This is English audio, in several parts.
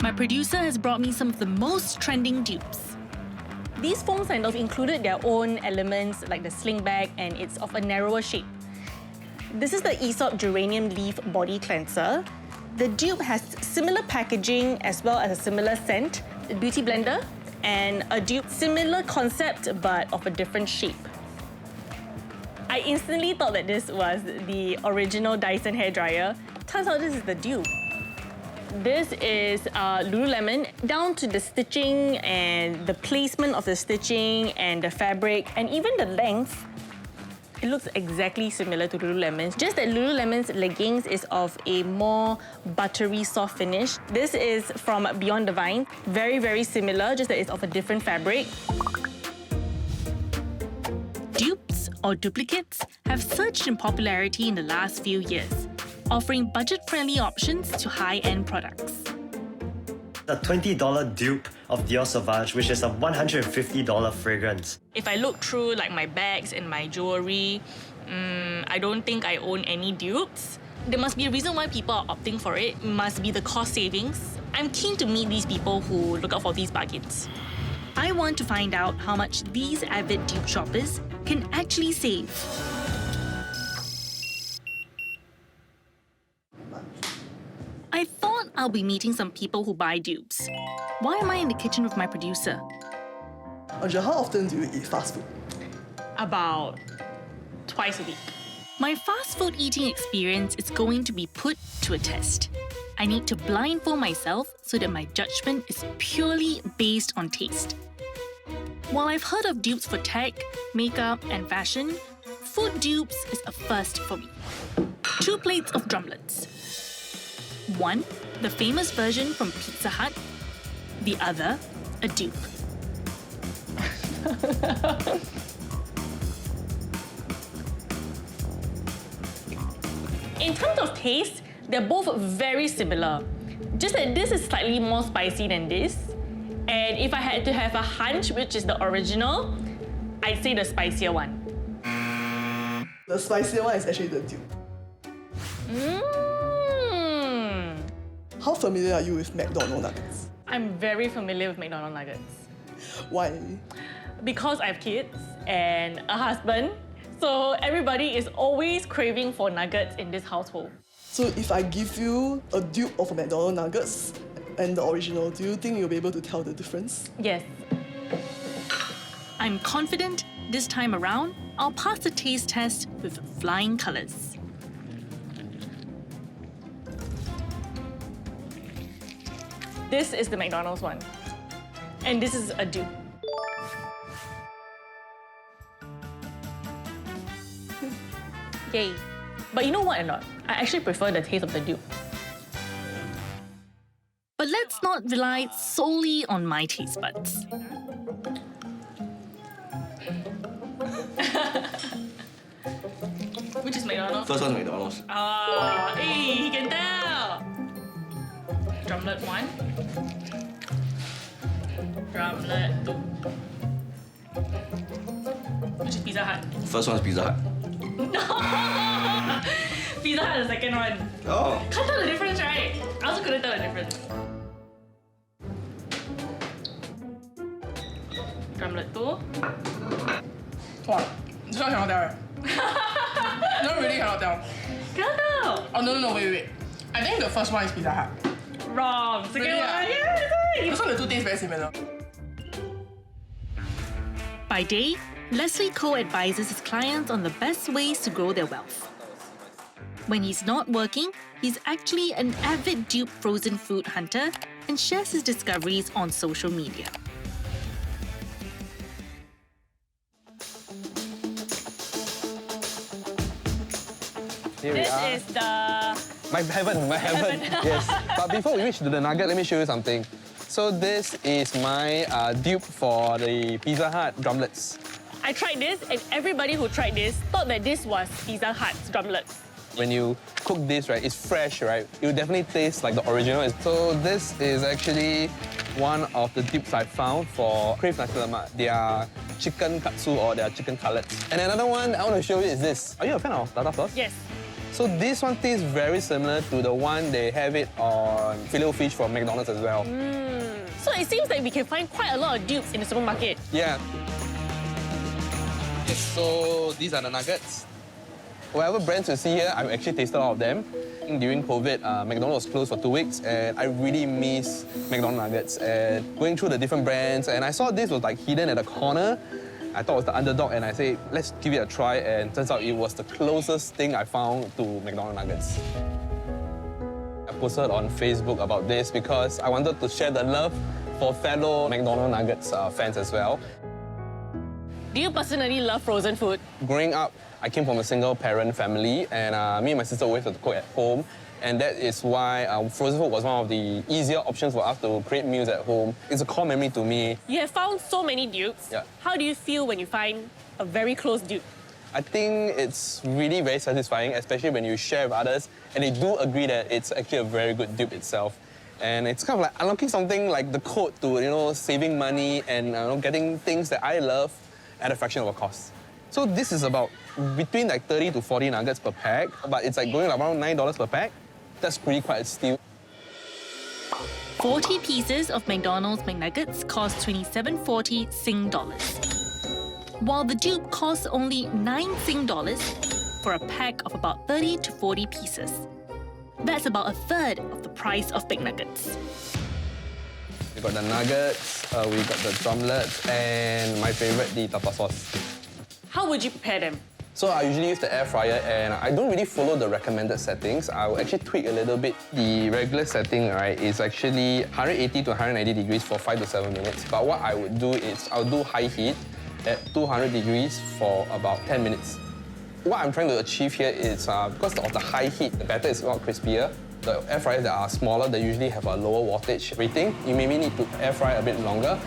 my producer has brought me some of the most trending dupes. These foam sandals included their own elements like the sling bag, and it's of a narrower shape. This is the Isyraf Geranium Leaf Body Cleanser. The dupe has similar packaging as well as a similar scent, a beauty blender, and a dupe similar concept but of a different shape. I instantly thought that this was the original Dyson hairdryer. Turns out this is the dupe. This is Lululemon, down to the stitching and the placement of the stitching and the fabric and even the length. It looks exactly similar to Lululemon's, just that Lululemon's leggings is of a more buttery, soft finish. This is from Beyond the Vine, very, very similar, just that it's of a different fabric. Dupes, or duplicates, have surged in popularity in the last few years, offering budget-friendly options to high-end products. A $20 dupe of Dior Sauvage, which is a $150 fragrance. If I look through like my bags and my jewelry, I don't think I own any dupes. There must be a reason why people are opting for it. It must be the cost savings. I'm keen to meet these people who look out for these bargains. I want to find out how much these avid dupe shoppers can actually save. I thought I'll be meeting some people who buy dupes. Why am I in the kitchen with my producer? Andrea, how often do you eat fast food? About twice a week. My fast food eating experience is going to be put to a test. I need to blindfold myself so that my judgment is purely based on taste. While I've heard of dupes for tech, makeup, and fashion, food dupes is a first for me. 2 plates of drumlets. One, the famous version from Pizza Hut. The other, a dupe. In terms of taste, they're both very similar. Just that this is slightly more spicy than this. And if I had to have a hunch, which is the original, I'd say the spicier one. The spicier one is actually the dupe. How familiar are you with McDonald's nuggets? I'm very familiar with McDonald's nuggets. Why? Because I have kids and a husband, so everybody is always craving for nuggets in this household. So if I give you a dupe of a McDonald's nuggets and the original, do you think you'll be able to tell the difference? Yes. I'm confident this time around, I'll pass the taste test with flying colours. This is the McDonald's one. And this is a dupe. Yay. But you know what or not? I actually prefer the taste of the dupe. But let's not rely solely on my taste buds. Which is McDonald's? First one's McDonald's. Oh, hey, he can tell! Drumlet 1. Drumlet 2. Which is Pizza Hut. First one's Pizza Hut. No! Pizza Hut is the second one. Oh. Can't tell the difference, right? I also couldn't tell the difference. Drumlet 2. Wow, this one cannot tell, right? No, really cannot tell. Cannot tell! Oh, no, wait. I think the first one is Pizza Hut. Wrong. Second Really, one. ah? Yeah, that's right. This one, the two taste very similar. By day, Leslie co-advises his clients on the best ways to grow their wealth. When he's not working, he's actually an avid dupe frozen food hunter and shares his discoveries on social media. Here we are. This is the... My heaven. Yes. But before we reach to the nugget, let me show you something. So this is my dupe for the Pizza Hut drumlets. I tried this, and everybody who tried this thought that this was Pizza Hut's drumlets. When you cook this, right, it's fresh, right? It will definitely taste like the original. So this is actually one of the dupes I found for Crave Nasi Lemak. Their chicken katsu or their chicken cutlets. And another one I want to show you is this. Are you a fan of tartar sauce? Yes. So this one tastes very similar to the one they have it on Filet-O-Fish from McDonald's as well. So it seems like we can find quite a lot of dupes in the supermarket. Yeah. Yes, so these are the nuggets. Whatever brands you see here, I've actually tasted all of them. During COVID, McDonald's was closed for 2 weeks, and I really miss McDonald's nuggets. And going through the different brands, and I saw this was like hidden at a corner. I thought it was the underdog, and I said, let's give it a try, and turns out it was the closest thing I found to McDonald's nuggets. I posted on Facebook about this because I wanted to share the love for fellow McDonald's nuggets fans as well. Do you personally love frozen food? Growing up, I came from a single-parent family, and me and my sister always had to cook at home. And that is why frozen food was one of the easier options for us to create meals at home. It's a core memory to me. You have found so many dupes. Yeah. How do you feel when you find a very close dupe? I think it's really very satisfying, especially when you share with others, and they do agree that it's actually a very good dupe itself. And it's kind of like unlocking something like the code to, saving money and getting things that I love at a fraction of a cost. So this is about between like 30 to 40 nuggets per pack, but it's like going around $9 per pack. That's pretty quite a steal. 40 pieces of McDonald's McNuggets cost 27.40 Sing dollars, while the dupe costs only 9 Sing dollars for a pack of about 30 to 40 pieces. That's about a third of the price of McNuggets. We got the nuggets, we got the drumlets, and my favorite, the tartar sauce. How would you prepare them? So I usually use the air fryer, and I don't really follow the recommended settings. I will actually tweak a little bit. The regular setting, right, is actually 180 to 190 degrees for 5 to 7 minutes. But what I would do is I'll do high heat at 200 degrees for about 10 minutes. What I'm trying to achieve here is because of the high heat, the batter is a lot crispier. The air fryers that are smaller, they usually have a lower wattage rating. You maybe need to air fry a bit longer.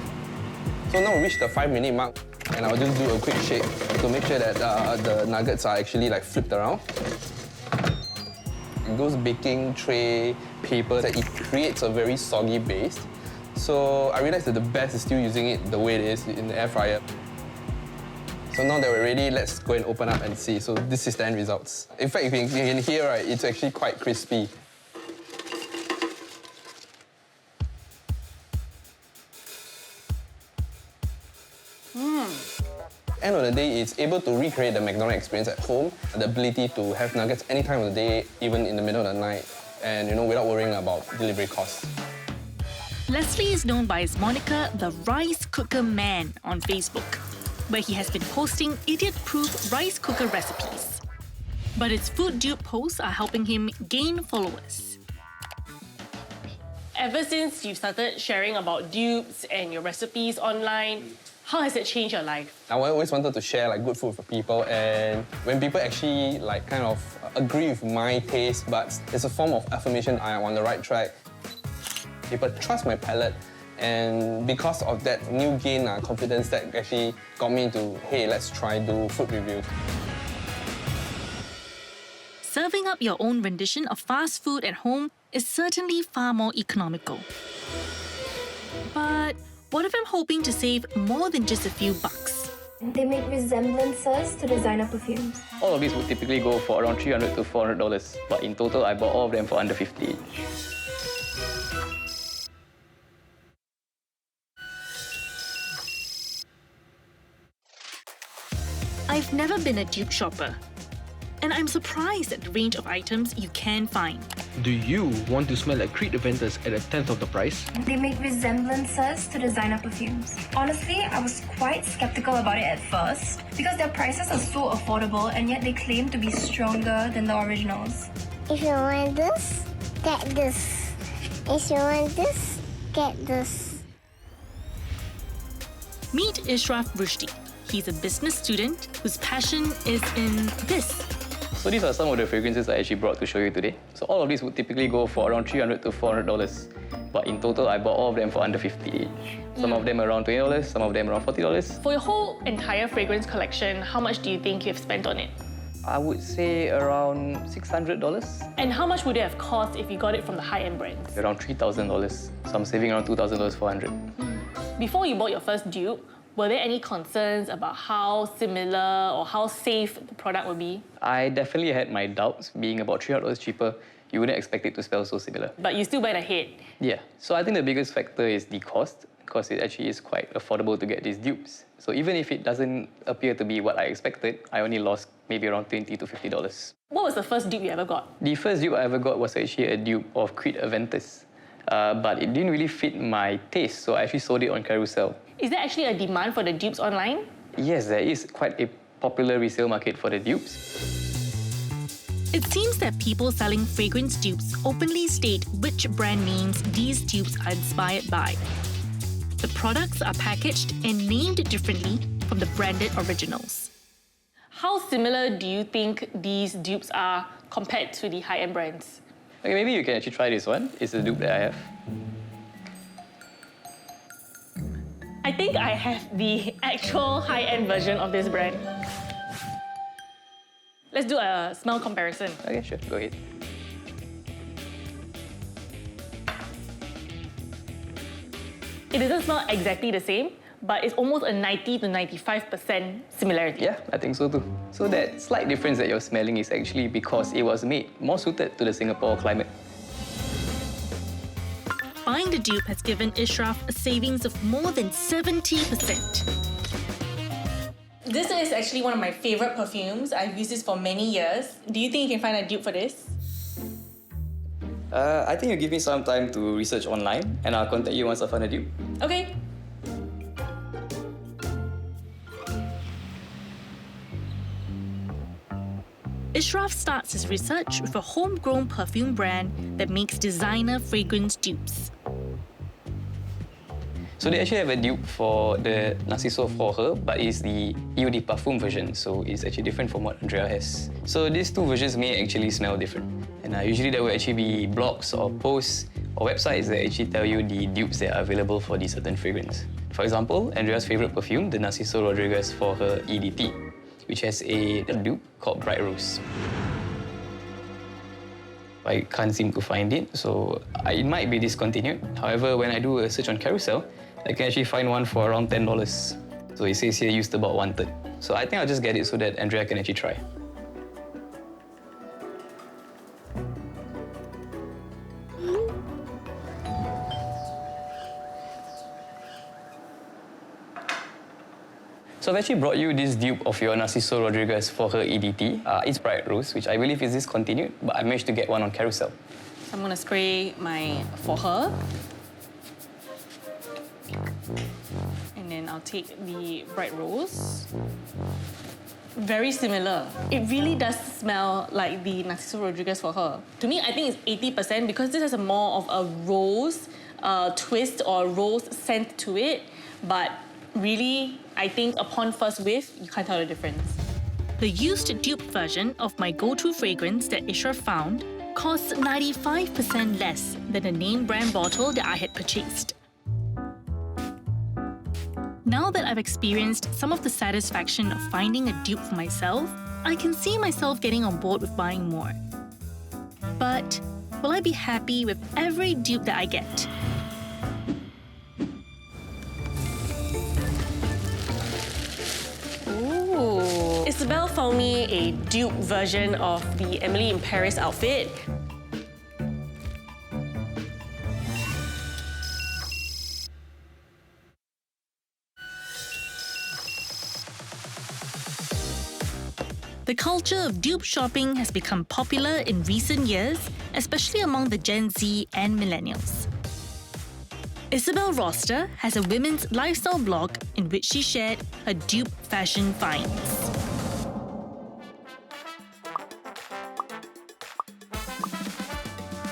So now we reach the 5-minute mark, and I'll just do a quick shake to make sure that the nuggets are actually like flipped around. And those baking tray papers, it creates a very soggy base. So I realized that the best is still using it the way it is in the air fryer. So now that we're ready, let's go and open up and see. So this is the end results. In fact, if you can hear, right, it's actually quite crispy. End of the day, it's able to recreate the McDonald's experience at home, the ability to have nuggets any time of the day, even in the middle of the night, and without worrying about delivery costs. Leslie is known by his moniker, the Rice Cooker Man, on Facebook, where he has been posting idiot-proof rice cooker recipes. But his food dupe posts are helping him gain followers. Ever since you started sharing about dupes and your recipes online, how has it changed your life? I always wanted to share good food for people, and when people actually kind of agree with my taste buds, it's a form of affirmation I am on the right track. People trust my palate, and because of that new gain confidence, that actually got me into, hey, let's try do food review. Serving up your own rendition of fast food at home is certainly far more economical. But what if I'm hoping to save more than just a few bucks? They make resemblances to designer perfumes. All of these would typically go for around $300 to $400, but in total, I bought all of them for under $50 each. I've never been a dupe shopper, and I'm surprised at the range of items you can find. Do you want to smell like Creed Aventus at a tenth of the price? They make resemblances to designer perfumes. Honestly, I was quite skeptical about it at first because their prices are so affordable and yet they claim to be stronger than the originals. If you want this, get this. If you want this, get this. Meet Isyraf Rusydi. He's a business student whose passion is in this. So these are some of the fragrances I actually brought to show you today. So all of these would typically go for around $300 to $400, but in total, I bought all of them for under $50 each. Some of them around $20, some of them around $40. For your whole entire fragrance collection, how much do you think you've spent on it? I would say around $600. And how much would it have cost if you got it from the high-end brands? Around $3,000. So I'm saving around $2,000 for $100. Before you bought your first dupe, Were there any concerns about how similar or how safe the product would be? I definitely had my doubts. Being about $300 cheaper, you wouldn't expect it to smell so similar. But you still went ahead. Yeah, so I think the biggest factor is the cost, because it actually is quite affordable to get these dupes. So even if it doesn't appear to be what I expected, I only lost maybe around $20 to $50. What was the first dupe you ever got? The first dupe I ever got was actually a dupe of Creed Aventus. But it didn't really fit my taste, so I actually sold it on Carousel. Is there actually a demand for the dupes online? Yes, there is quite a popular resale market for the dupes. It seems that people selling fragrance dupes openly state which brand names these dupes are inspired by. The products are packaged and named differently from the branded originals. How similar do you think these dupes are compared to the high-end brands? Okay, maybe you can actually try this one. It's a dupe that I have. I think I have the actual high-end version of this brand. Let's do a smell comparison. Okay, sure, go ahead. It doesn't smell exactly the same, but it's almost a 90 to 95% similarity. Yeah, I think so too. So that slight difference that you're smelling is actually because it was made more suited to the Singapore climate. Buying the dupe has given Isyraf a savings of more than 70%. This is actually one of my favorite perfumes. I've used this for many years. Do you think you can find a dupe for this? I think you give me some time to research online, and I'll contact you once I find a dupe. Okay. Isyraf starts his research with a homegrown perfume brand that makes designer fragrance dupes. So they actually have a dupe for the Narciso for her, but it's the Eau de Parfum version, so it's actually different from what Andrea has. So these two versions may actually smell different. And usually there will actually be blogs or posts or websites that actually tell you the dupes that are available for the certain fragrance. For example, Andrea's favorite perfume, the Narciso Rodriguez for her EDT, which has a dupe called Bright Rose. I can't seem to find it, so it might be discontinued. However, when I do a search on Carousel, I can actually find one for around $10. So it says here used about 1/3. So I think I'll just get it so that Andrea can actually try. So I've actually brought you this dupe of your Narciso Rodriguez for her EDT. It's Bright Rose, which I believe is discontinued, but I managed to get one on Carousel. So I'm gonna spray my for her. And then I'll take the Bright Rose. Very similar. It really does smell like the Narciso Rodriguez for her. To me, I think it's 80% because this has a more of a rose twist or rose scent to it. But really, I think upon first whiff, you can't tell the difference. The used dupe version of my go-to fragrance that Isyraf found costs 95% less than the name brand bottle that I had purchased. Now that I've experienced some of the satisfaction of finding a dupe for myself, I can see myself getting on board with buying more. But will I be happy with every dupe that I get? Ooh. Isabelle found me a dupe version of the Emily in Paris outfit. The culture of dupe shopping has become popular in recent years, especially among the Gen Z and millennials. Isabelle Rosta has a women's lifestyle blog in which she shared her dupe fashion finds.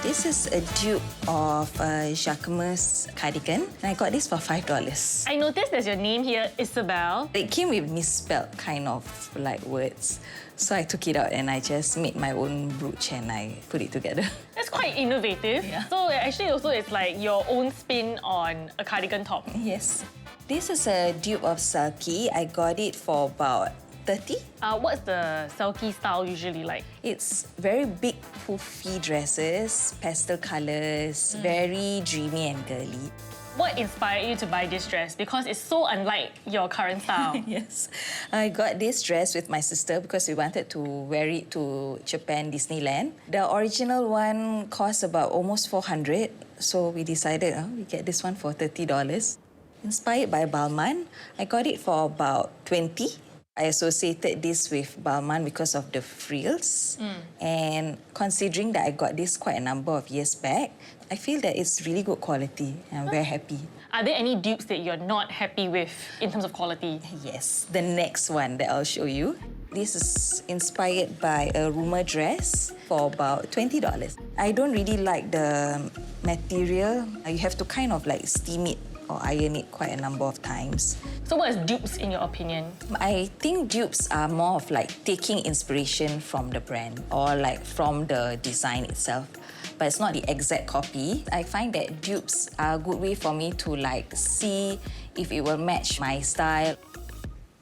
This is a dupe of a Jacquemus cardigan, and I got this for $5. I noticed there's your name here, Isabelle. It came with misspelled kind of like words. So I took it out and I just made my own brooch and I put it together. That's quite innovative. Yeah. So actually also it's like your own spin on a cardigan top. Yes. This is a dupe of Saki. I got it for about 30. What's the Selkie style usually like? It's very big, poofy dresses, pastel colours, very dreamy and girly. What inspired you to buy this dress? Because it's so unlike your current style. Yes, I got this dress with my sister because we wanted to wear it to Japan Disneyland. The original one cost about almost 400, so we decided we get this one for $30. Inspired by Balmain, I got it for about 20. I associated this with Balmain because of the frills. And considering that I got this quite a number of years back, I feel that it's really good quality and I'm very happy. Are there any dupes that you're not happy with in terms of quality? Yes, the next one that I'll show you. This is inspired by a rumor dress for about $20. I don't really like the material. You have to kind of like steam it or iron it quite a number of times. So what is dupes in your opinion? I think dupes are more of like taking inspiration from the brand or like from the design itself. But it's not the exact copy. I find that dupes are a good way for me to like see if it will match my style.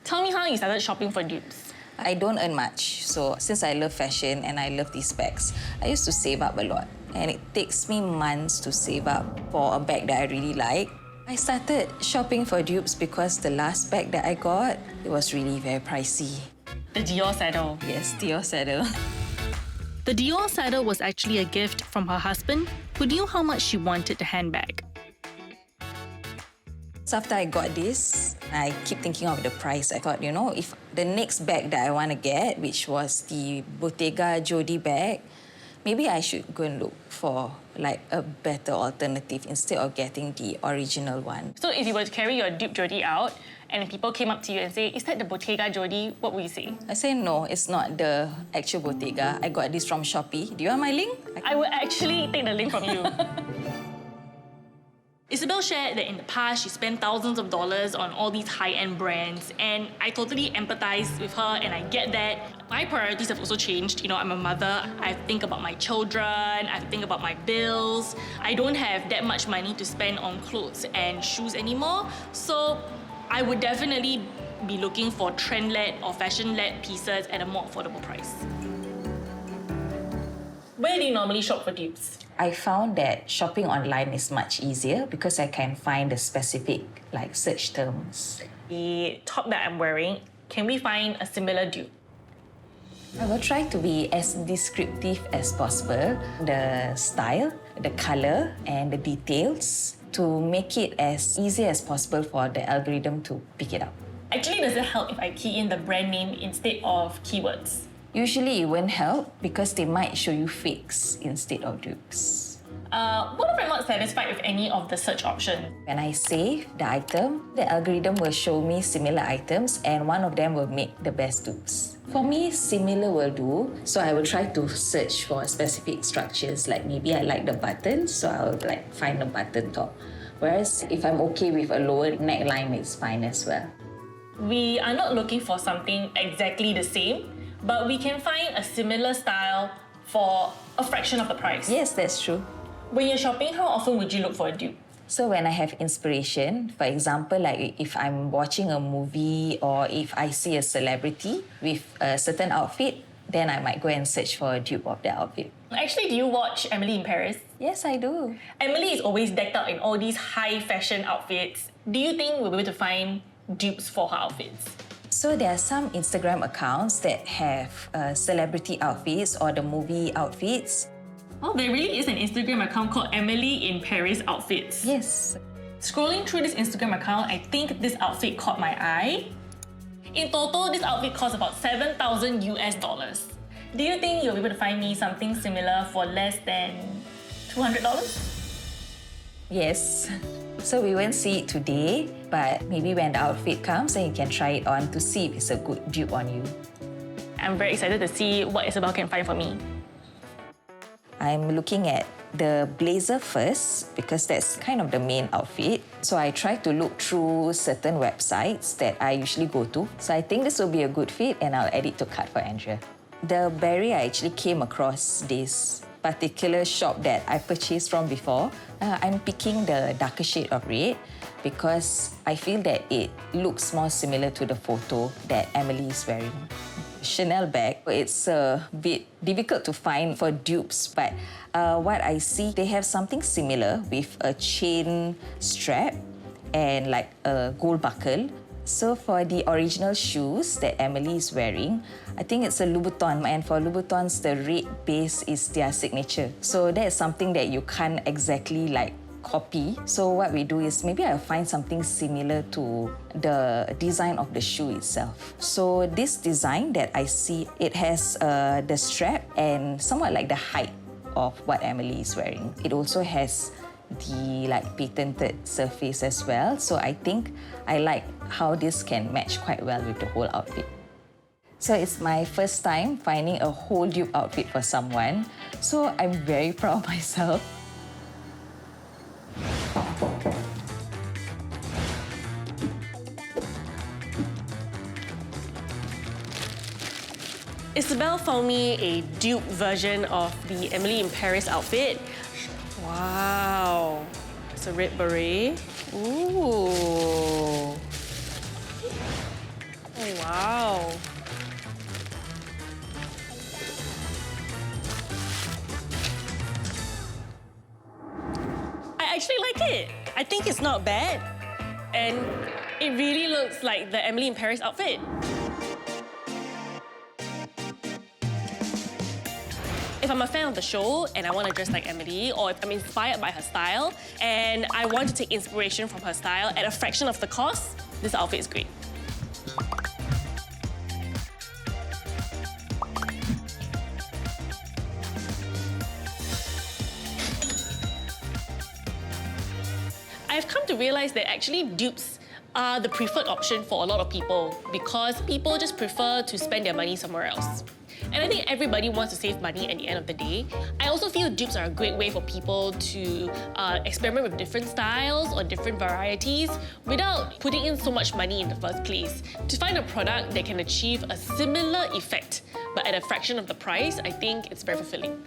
Tell me how you started shopping for dupes. I don't earn much, so since I love fashion and I love these bags, I used to save up a lot. And it takes me months to save up for a bag that I really like. I started shopping for dupes because the last bag that I got, it was really very pricey. The Dior saddle. Yes, Dior saddle. The Dior saddle was actually a gift from her husband, who knew how much she wanted the handbag. So after I got this, I keep thinking of the price. I thought, you know, if the next bag that I want to get, which was the Bottega Jodie bag, maybe I should go and look for like a better alternative instead of getting the original one. So if you were to carry your dupe Jodie out and people came up to you and say, is that the Bottega Jodie? What would you say? I say, no, it's not the actual Bottega. I got this from Shopee. Do you want my link? I would actually take the link from you. Isabelle shared that in the past, she spent thousands of dollars on all these high-end brands, and I totally empathize with her, and I get that. My priorities have also changed. You know, I'm a mother. I have to think about my children. I have to think about my bills. I don't have that much money to spend on clothes and shoes anymore, so I would definitely be looking for trend-led or fashion-led pieces at a more affordable price. Where do you normally shop for dupes? I found that shopping online is much easier because I can find the specific like search terms. The top that I'm wearing, can we find a similar dupe? I will try to be as descriptive as possible. The style, the color, and the details to make it as easy as possible for the algorithm to pick it up. Actually, does it help if I key in the brand name instead of keywords? Usually it won't help because they might show you fakes instead of dupes. What if I'm not satisfied with any of the search options? When I save the item, the algorithm will show me similar items and one of them will make the best dupes. For me, similar will do, so I will try to search for specific structures, like maybe I like the button, so I'll like find the button top. Whereas if I'm okay with a lower neckline, it's fine as well. We are not looking for something exactly the same, but we can find a similar style for a fraction of the price. Yes, that's true. When you're shopping, how often would you look for a dupe? So when I have inspiration, for example, like if I'm watching a movie or if I see a celebrity with a certain outfit, then I might go and search for a dupe of that outfit. Actually, do you watch Emily in Paris? Yes, I do. Emily is always decked out in all these high fashion outfits. Do you think we'll be able to find dupes for her outfits? So there are some Instagram accounts that have celebrity outfits or the movie outfits. Oh, there really is an Instagram account called Emily in Paris Outfits. Yes. Scrolling through this Instagram account, I think this outfit caught my eye. In total, this outfit costs about $7,000 US. Do you think you'll be able to find me something similar for less than $200? Yes. So we won't see it today, but maybe when the outfit comes, then you can try it on to see if it's a good dupe on you. I'm very excited to see what Isabelle can find for me. I'm looking at the blazer first because that's kind of the main outfit. So I try to look through certain websites that I usually go to. So I think this will be a good fit and I'll add it to cart for Andrea. The berry, I actually came across this particular shop that I purchased from before, I'm picking the darker shade of red because I feel that it looks more similar to the photo that Emily is wearing. Chanel bag, it's a bit difficult to find for dupes, but what I see, they have something similar with a chain strap and like a gold buckle. So for the original shoes that Emily is wearing, I think it's a Louboutin, and for Louboutins, the red base is their signature. So that is something that you can't exactly like copy. So what we do is maybe I'll find something similar to the design of the shoe itself. So this design that I see, it has the strap and somewhat like the height of what Emily is wearing. It also has the like patented surface as well. So I think I like how this can match quite well with the whole outfit. So it's my first time finding a whole dupe outfit for someone. So I'm very proud of myself. Isabelle found me a dupe version of the Emily in Paris outfit. Wow, it's a red beret. Ooh. Oh, wow. I actually like it. I think it's not bad. And it really looks like the Emily in Paris outfit. If I'm a fan of the show and I want to dress like Emily, or if I'm inspired by her style and I want to take inspiration from her style at a fraction of the cost, this outfit is great. I've come to realize that actually dupes are the preferred option for a lot of people because people just prefer to spend their money somewhere else. And I think everybody wants to save money at the end of the day. I also feel dupes are a great way for people to experiment with different styles or different varieties without putting in so much money in the first place. To find a product that can achieve a similar effect but at a fraction of the price, I think it's very fulfilling.